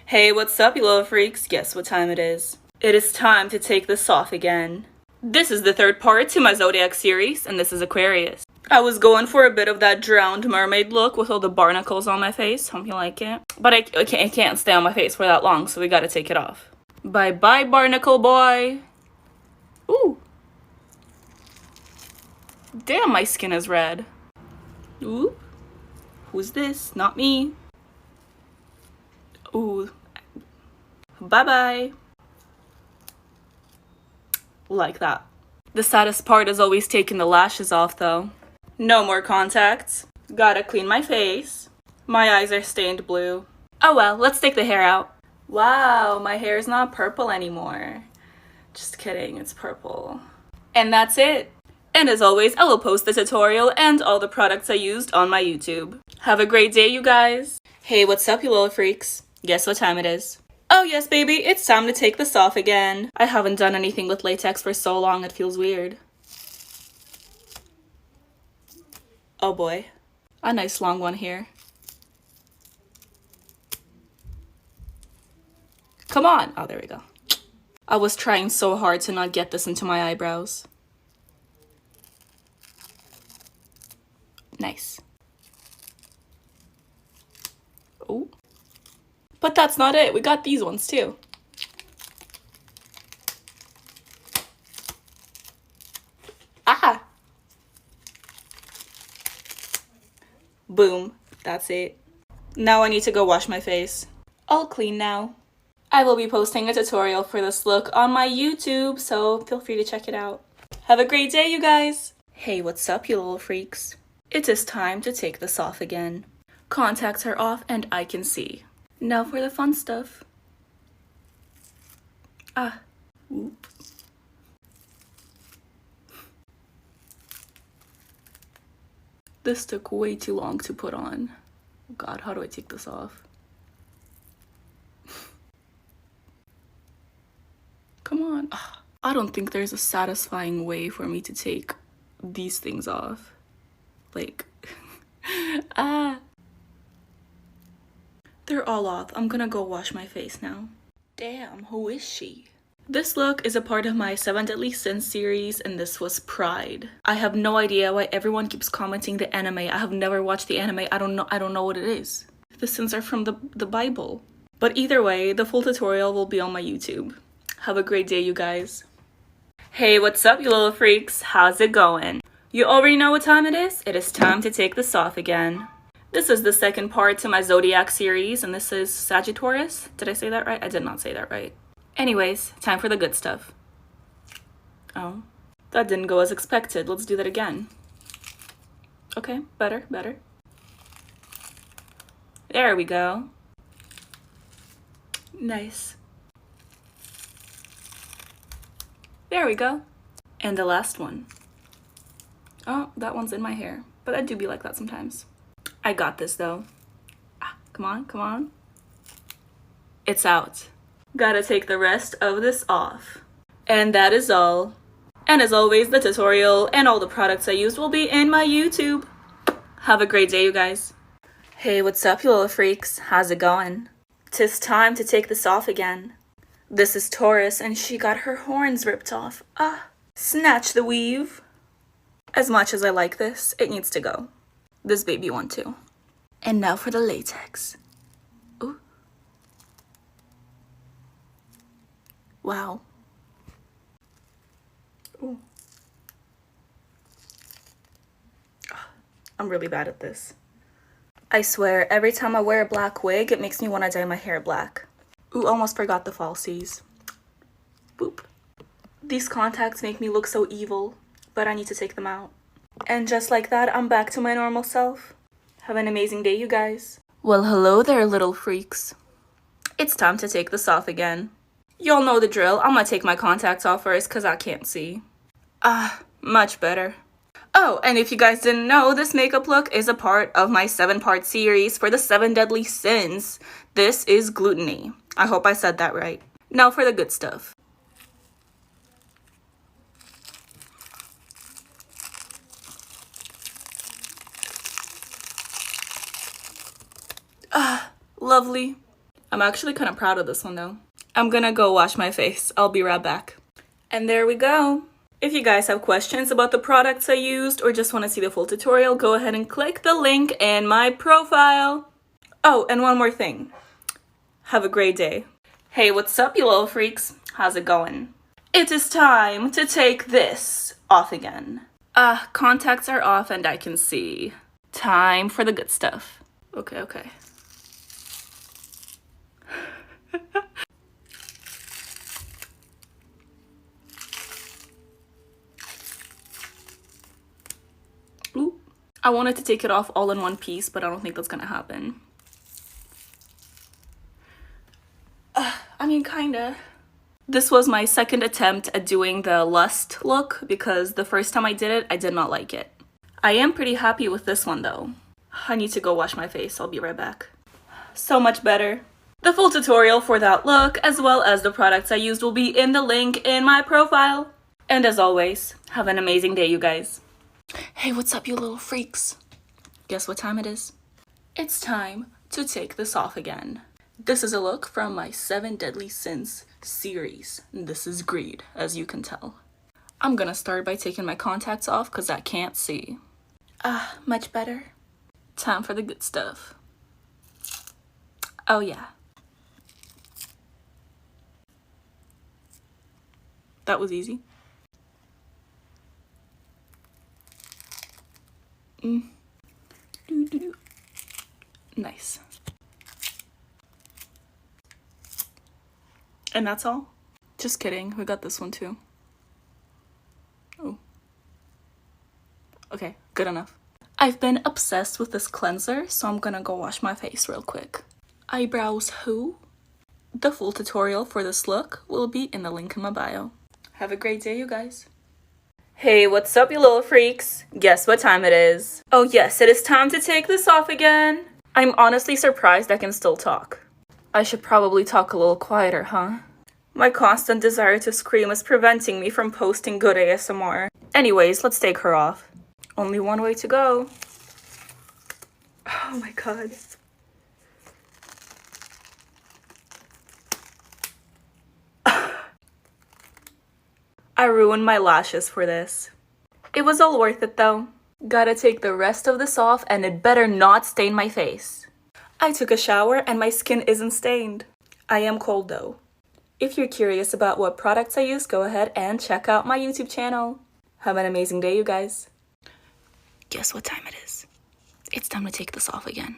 Hey, what's up, you little freaks? Guess what time it is? It is time to take this off again. This is the third part to my Zodiac series, and this is Aquarius. I was going for a bit of that drowned mermaid look with all the barnacles on my face. Hope you like it. But I can't stay on my face for that long, so we gotta take it off. Bye-bye, barnacle boy. Ooh. Damn, my skin is red. Ooh. Who's this? Not me. Ooh. Bye-bye. Like that. The saddest part is always taking the lashes off, though. No more contacts. Gotta clean my face. My eyes are stained blue. Oh well, let's take the hair out. Wow, my hair is not purple anymore. Just kidding, it's purple. And that's it. And as always, I will post the tutorial and all the products I used on my YouTube. Have a great day, you guys. Hey, what's up, you little freaks? Guess what time it is? Oh yes, baby, it's time to take this off again. I haven't done anything with latex for so long, it feels weird. Oh boy, a nice long one here. Come on. Oh, there we go. I was trying so hard to not get this into my eyebrows. Nice. Oh. But that's not it. We got these ones too. Ah! Boom. That's it. Now I need to go wash my face. All clean now. I will be posting a tutorial for this look on my YouTube, so feel free to check it out. Have a great day, you guys! Hey, what's up, you little freaks? It is time to take this off again. Contacts are off and I can see. Now for the fun stuff. Ah. Oop. This took way too long to put on. God, how do I take this off? Come on. I don't think there's a satisfying way for me to take these things off. Like, They're all off. I'm gonna go wash my face now. Damn, who is she? This look is a part of my 7 Deadly Sins series, and this was Pride. I have no idea why everyone keeps commenting the anime. I have never watched the anime. I don't know what it is. The sins are from the Bible. But either way, the full tutorial will be on my YouTube. Have a great day, you guys. Hey, what's up, you little freaks? How's it going? You already know what time it is? It is time to take this off again. This is the second part to my Zodiac series, and this is Sagittarius. Did I say that right? I did not say that right. Anyways, time for the good stuff. Oh, that didn't go as expected. Let's do that again. Okay, better. There we go. Nice. There we go. And the last one. Oh, that one's in my hair, but I do be like that sometimes. I got this though. Come on. It's out. Gotta take the rest of this off. And that is all. And as always, the tutorial and all the products I used will be in my YouTube. Have a great day, you guys. Hey, what's up, you little freaks? How's it going? 'Tis time to take this off again. This is Taurus, and she got her horns ripped off. Snatch the weave. As much as I like this, it needs to go. This baby one too. And now for the latex. Ooh. Wow. Ooh. I'm really bad at this. I swear, every time I wear a black wig, it makes me want to dye my hair black. Ooh, almost forgot the falsies. Boop. These contacts make me look so evil, but I need to take them out. And just like that, I'm back to my normal self. Have an amazing day, you guys. Well, hello there, little freaks. It's time to take this off again. Y'all know the drill. I'm gonna take my contacts off first because I can't see. Much better. Oh, and if you guys didn't know, this makeup look is a part of my 7-part series for the 7 Deadly Sins. This is gluttony. I hope I said that right. Now for the good stuff. Lovely. I'm actually kind of proud of this one though. I'm gonna go wash my face. I'll be right back. And there we go. If you guys have questions about the products I used or just want to see the full tutorial, go ahead and click the link in my profile. Oh, and one more thing. Have a great day. Hey, what's up, you little freaks? How's it going? It is time to take this off again. Contacts are off and I can see. Time for the good stuff. Okay. Ooh. I wanted to take it off all in one piece, but I don't think that's gonna happen. I mean, kinda. This was my second attempt at doing the Lust look because the first time I did it, I did not like it. I am pretty happy with this one though. I need to go wash my face. I'll be right back. So much better. The full tutorial for that look, as well as the products I used, will be in the link in my profile. And as always, have an amazing day, you guys. Hey, what's up, you little freaks? Guess what time it is? It's time to take this off again. This is a look from my 7 Deadly Sins series. This is Greed, as you can tell. I'm gonna start by taking my contacts off because I can't see. Much better. Time for the good stuff. Oh yeah. That was easy. Nice. And that's all? Just kidding, we got this one too. Oh. Okay, good enough. I've been obsessed with this cleanser, so I'm gonna go wash my face real quick. Eyebrows who? The full tutorial for this look will be in the link in my bio. Have a great day, you guys. Hey, what's up, you little freaks? Guess what time it is? Oh yes, it is time to take this off again. I'm honestly surprised I can still talk. I should probably talk a little quieter, huh? My constant desire to scream is preventing me from posting good ASMR. Anyways, let's take her off. Only one way to go. Oh my god. I ruined my lashes for this. It was all worth it though. Gotta take the rest of this off and it better not stain my face. I took a shower and my skin isn't stained. I am cold though. If you're curious about what products I use, go ahead and check out my YouTube channel. Have an amazing day, you guys. Guess what time it is? It's time to take this off again.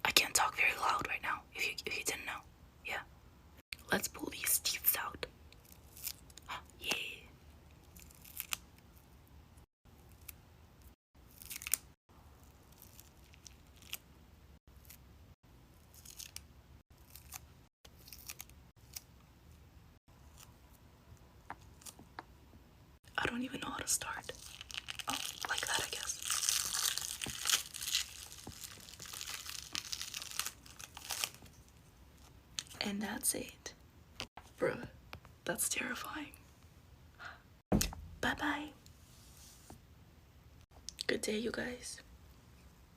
I can't talk very loud right now, if you didn't know. Yeah. Let's pull these teeth out. Yeah. I don't even know how to start. Oh, like that, I guess. And that's it. Bruh, that's terrifying. Bye-bye. Good day, you guys.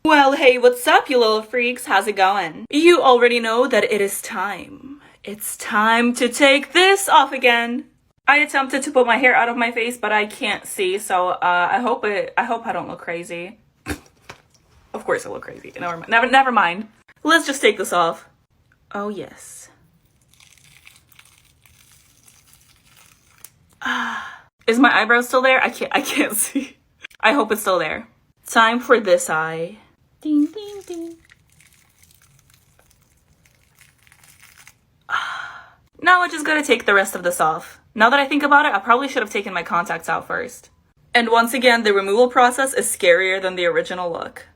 Well, hey, what's up, you little freaks? How's it going? You already know that it is time. It's time to take this off again. I attempted to put my hair out of my face, but I can't see, so I hope I don't look crazy. Of course I look crazy. Never mind. Let's just take this off. Oh yes. Is my eyebrow still there? I can't see. I hope it's still there. Time for this eye. Ding ding ding. Now I just gotta take the rest of this off. Now that I think about it, I probably should have taken my contacts out first. And once again, the removal process is scarier than the original look.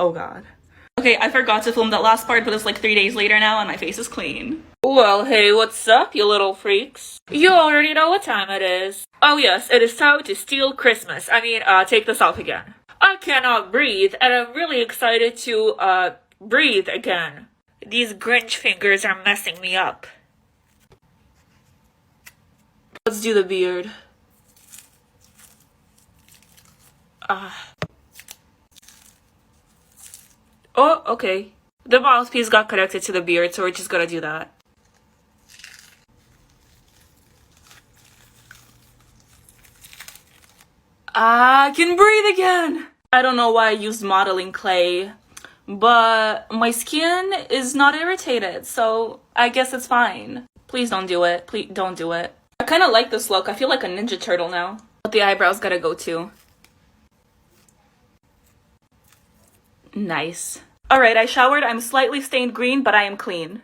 Oh god. Okay, I forgot to film that last part, but it's like 3 days later now and my face is clean. Well, hey, what's up, you little freaks? You already know what time it is. Oh yes, it is time to steal Christmas. Take this off again. I cannot breathe, and I'm really excited to, breathe again. These Grinch fingers are messing me up. Let's do the beard. Oh, okay. The mouthpiece got connected to the beard, so we're just gonna do that. I can breathe again! I don't know why I used modeling clay, but my skin is not irritated, so I guess it's fine. Please don't do it. Please don't do it. I kind of like this look. I feel like a Ninja Turtle now. But the eyebrows gotta go too. Nice. Alright, I showered. I'm slightly stained green, but I am clean.